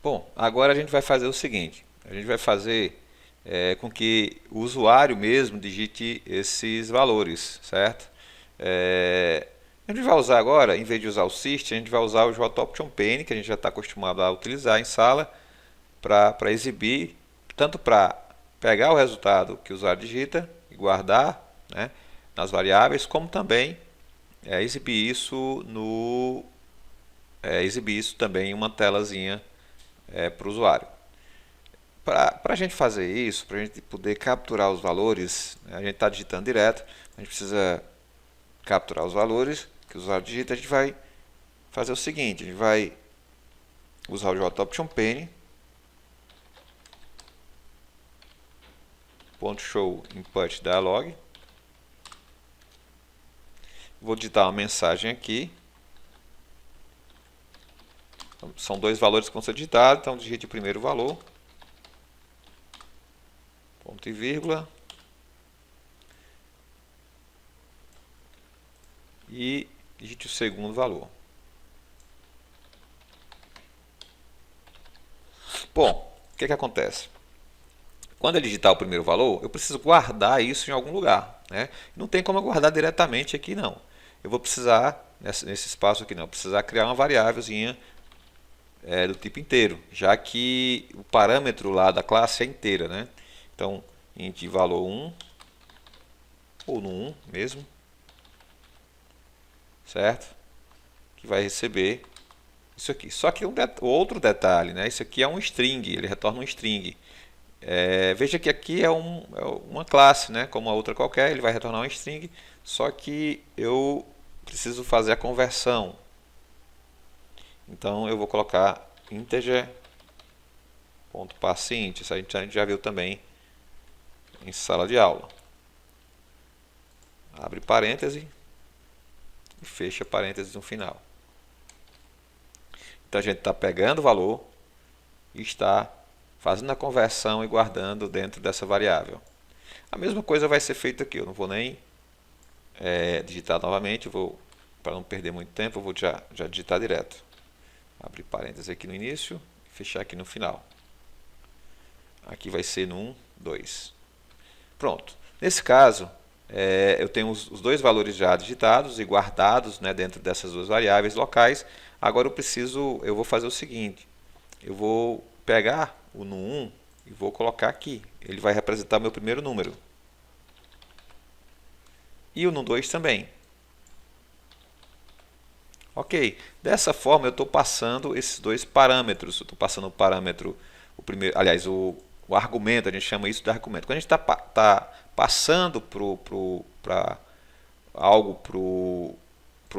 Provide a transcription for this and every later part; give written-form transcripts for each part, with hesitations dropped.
Bom, agora a gente vai fazer o seguinte, a gente vai fazer com que o usuário mesmo digite esses valores, certo? A gente vai usar agora, em vez de usar o syst, a gente vai usar o JOptionPane, que a gente já está acostumado a utilizar em sala, para exibir, tanto para pegar o resultado que o usuário digita e guardar, né, nas variáveis, como também exibir isso exibir isso também em uma telazinha para o usuário. Para a gente fazer isso, para a gente poder capturar os valores, né, a gente está digitando direto, a gente precisa capturar os valores que o usuário digita. A gente vai fazer o seguinte, a gente vai usar o JOptionPane, .show input dialog, vou digitar uma mensagem aqui, são dois valores que vão ser digitados, então digite o primeiro valor, ponto e vírgula, e digite o segundo valor. Bom, o que acontece? Quando eu digitar o primeiro valor, eu preciso guardar isso em algum lugar, né? Não tem como eu guardar diretamente aqui, não. Eu vou precisar, nesse espaço aqui não, precisar criar uma variávelzinha do tipo inteiro, já que o parâmetro lá da classe é inteira, né? Então, int valor 1, ou no 1 mesmo, certo? Que vai receber isso aqui. Só que outro detalhe, né? Isso aqui é um string, ele retorna um string. Veja que aqui é uma classe, né? Como a outra qualquer, ele vai retornar um string, só que eu preciso fazer a conversão. Então eu vou colocar integer.parseInt, isso a gente já viu também em sala de aula. Abre parêntese e fecha parênteses no final. Então a gente está pegando o valor e está fazendo a conversão e guardando dentro dessa variável. A mesma coisa vai ser feita aqui, eu não vou nem digitar novamente, para não perder muito tempo, eu vou já digitar direto. Abrir parênteses aqui no início e fechar aqui no final. Aqui vai ser no 1, 2. Pronto. Nesse caso, eu tenho os dois valores já digitados e guardados, né, dentro dessas duas variáveis locais. Agora eu vou fazer o seguinte, eu vou pegar o no 1 e vou colocar aqui. Ele vai representar o meu primeiro número. E o no 2 também. Ok, dessa forma eu estou passando esses dois parâmetros. Eu estou passando o parâmetro, aliás, o argumento, a gente chama isso de argumento. Quando a gente está passando algo para o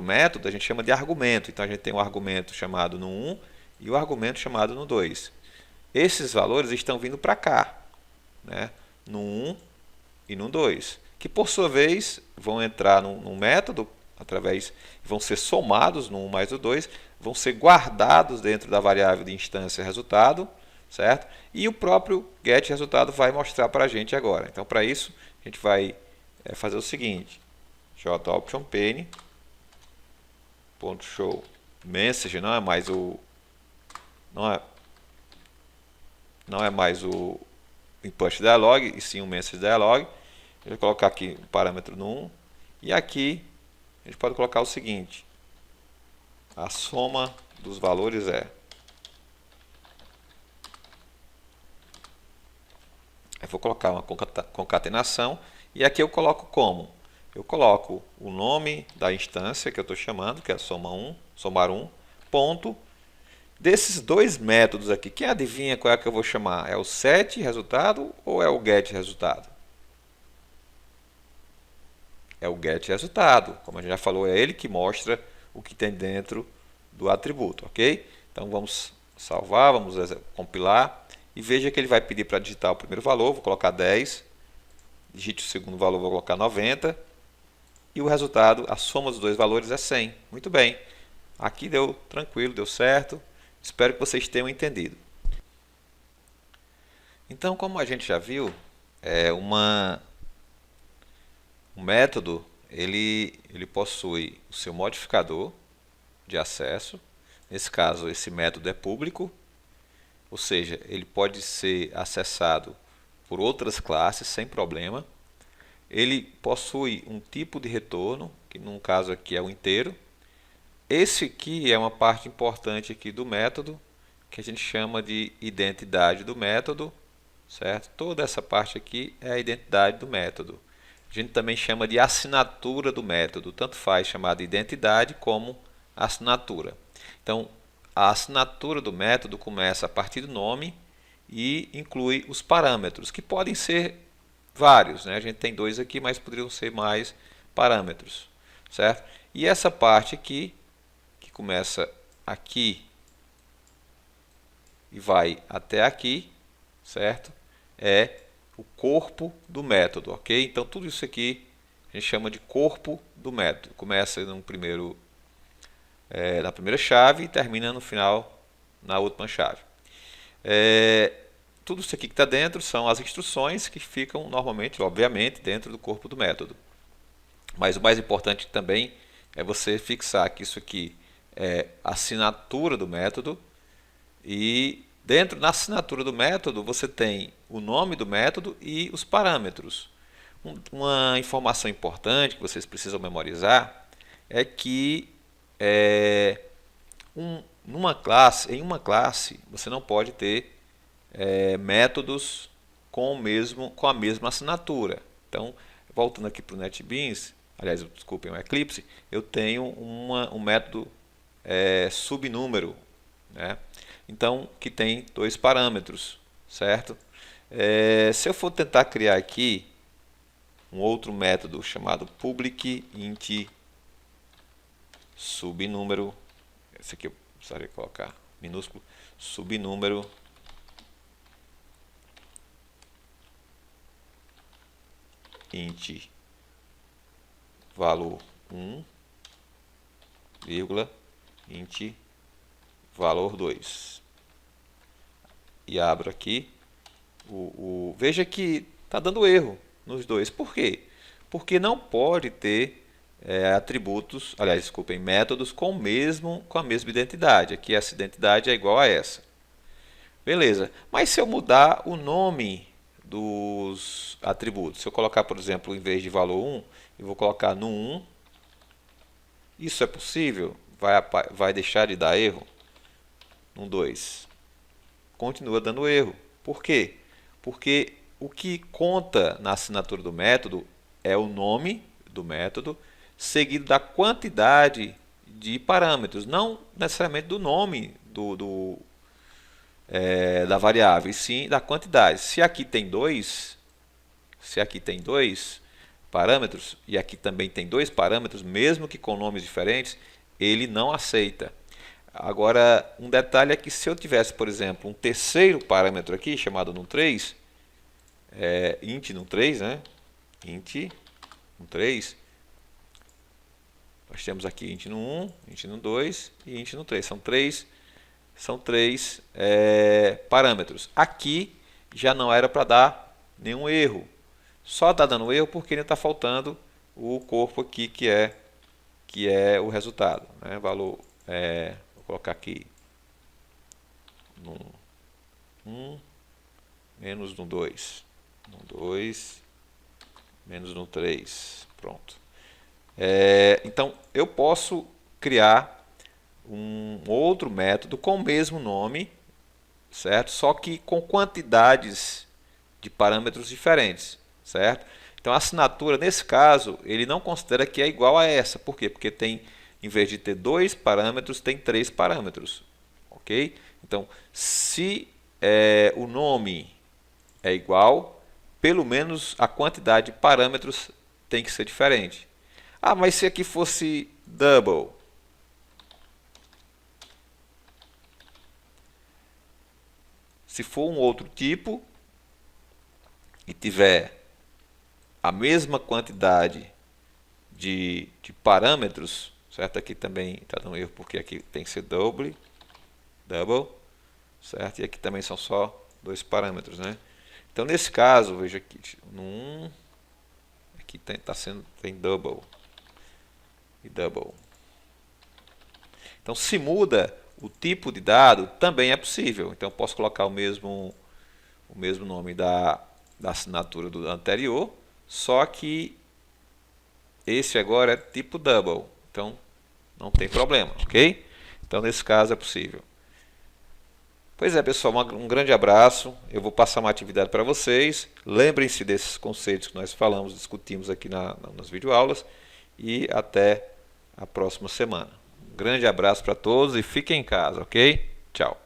método, a gente chama de argumento. Então a gente tem um argumento chamado no 1 e o argumento chamado no 2. Esses valores estão vindo para cá, né? No 1 e no 2, que por sua vez vão entrar num método, vão ser somados no 1 mais o 2, vão ser guardados dentro da variável de instância resultado, certo? E o próprio getResultado vai mostrar para a gente agora. Então, para isso, a gente vai fazer o seguinte, JOptionPane, .show message, não é mais o input dialog, e sim o message dialog. Eu vou colocar aqui o parâmetro no 1, e aqui a gente pode colocar o seguinte, a soma dos valores eu vou colocar uma concatenação, e aqui eu coloco como? Eu coloco o nome da instância que eu estou chamando, que é somar 1, ponto. Desses dois métodos aqui, quem adivinha qual é que eu vou chamar? É o setResultado ou é o getResultado? É o getResultado. Como a gente já falou, é ele que mostra o que tem dentro do atributo, ok? Então vamos salvar, vamos compilar e veja que ele vai pedir para digitar o primeiro valor, vou colocar 10, digite o segundo valor, vou colocar 90 e o resultado, a soma dos dois valores é 100. Muito bem, aqui deu tranquilo, deu certo, espero que vocês tenham entendido. Então, como a gente já viu, um método ele possui o seu modificador de acesso. Nesse caso, esse método é público. ou seja, ele pode ser acessado por outras classes sem problema. Ele possui um tipo de retorno, que num caso aqui é o inteiro. Esse aqui é uma parte importante aqui do método, que a gente chama de identidade do método, certo? Toda essa parte aqui é a identidade do método. A gente também chama de assinatura do método, tanto faz chamar de identidade como assinatura. Então, a assinatura do método começa a partir do nome e inclui os parâmetros, que podem ser vários, né? A gente tem 2 aqui, mas poderiam ser mais parâmetros, certo? E essa parte aqui, que começa aqui e vai até aqui, certo? É o corpo do método, ok? Então tudo isso aqui a gente chama de corpo do método. Começa no primeiro, na primeira chave e termina no final na última chave. Tudo isso aqui que está dentro são as instruções que ficam normalmente, obviamente, dentro do corpo do método. Mas o mais importante também é você fixar que isso aqui é a assinatura do método e dentro da assinatura do método você tem o nome do método e os parâmetros. Uma informação importante que vocês precisam memorizar é que em uma classe você não pode ter métodos com a mesma assinatura. Então, voltando aqui para o NetBeans, aliás, desculpem, o Eclipse, eu tenho um método subnúmero, né? Então, que tem 2 parâmetros, certo? Se eu for tentar criar aqui um outro método chamado public int subnúmero, esse aqui eu precisaria colocar minúsculo, subnúmero int valor 1, vírgula, int valor 2. E abro aqui. Veja que está dando erro nos dois. Por quê? Porque não pode ter atributos, aliás, desculpem, métodos com a mesma identidade. Aqui essa identidade é igual a essa. Beleza. Mas se eu mudar o nome dos atributos, se eu colocar, por exemplo, em vez de valor 1, eu vou colocar no 1, isso é possível? Vai deixar de dar erro? No 2. Continua dando erro. Por quê? Porque o que conta na assinatura do método é o nome do método, seguido da quantidade de parâmetros, não necessariamente do nome da variável, e sim da quantidade. Se aqui tem dois parâmetros, e aqui também tem 2 parâmetros, mesmo que com nomes diferentes, ele não aceita. Agora, um detalhe é que se eu tivesse, por exemplo, um terceiro parâmetro aqui, chamado num3, int num3, né? Int num3, nós temos aqui int num1, int num2 e int num3. São três parâmetros. Aqui já não era para dar nenhum erro. Só está dando erro porque ainda está faltando o corpo aqui que é o resultado, né? Valor, vou colocar aqui no 1 menos no 2, no 2 menos no 3, pronto. Então eu posso criar um outro método com o mesmo nome, certo? Só que com quantidades de parâmetros diferentes, certo? Então a assinatura, nesse caso, ele não considera que é igual a essa. Por quê? Porque tem, em vez de ter 2 parâmetros, tem 3 parâmetros, ok? Então, se o nome é igual, pelo menos a quantidade de parâmetros tem que ser diferente. Ah, mas se aqui fosse double, se for um outro tipo e tiver a mesma quantidade de parâmetros, certo? Aqui também está dando erro porque aqui tem que ser double, certo? E aqui também são só 2 parâmetros, né? Então nesse caso, veja aqui, no 1, aqui tem double e double. Então se muda o tipo de dado também é possível. Então, posso colocar o mesmo nome da assinatura do anterior, só que esse agora é tipo double. Então, não tem problema, ok? Então, nesse caso é possível. Pois é, pessoal, um grande abraço. Eu vou passar uma atividade para vocês. Lembrem-se desses conceitos que nós falamos, discutimos aqui nas videoaulas. E até a próxima semana. Um grande abraço para todos e fiquem em casa, ok? Tchau.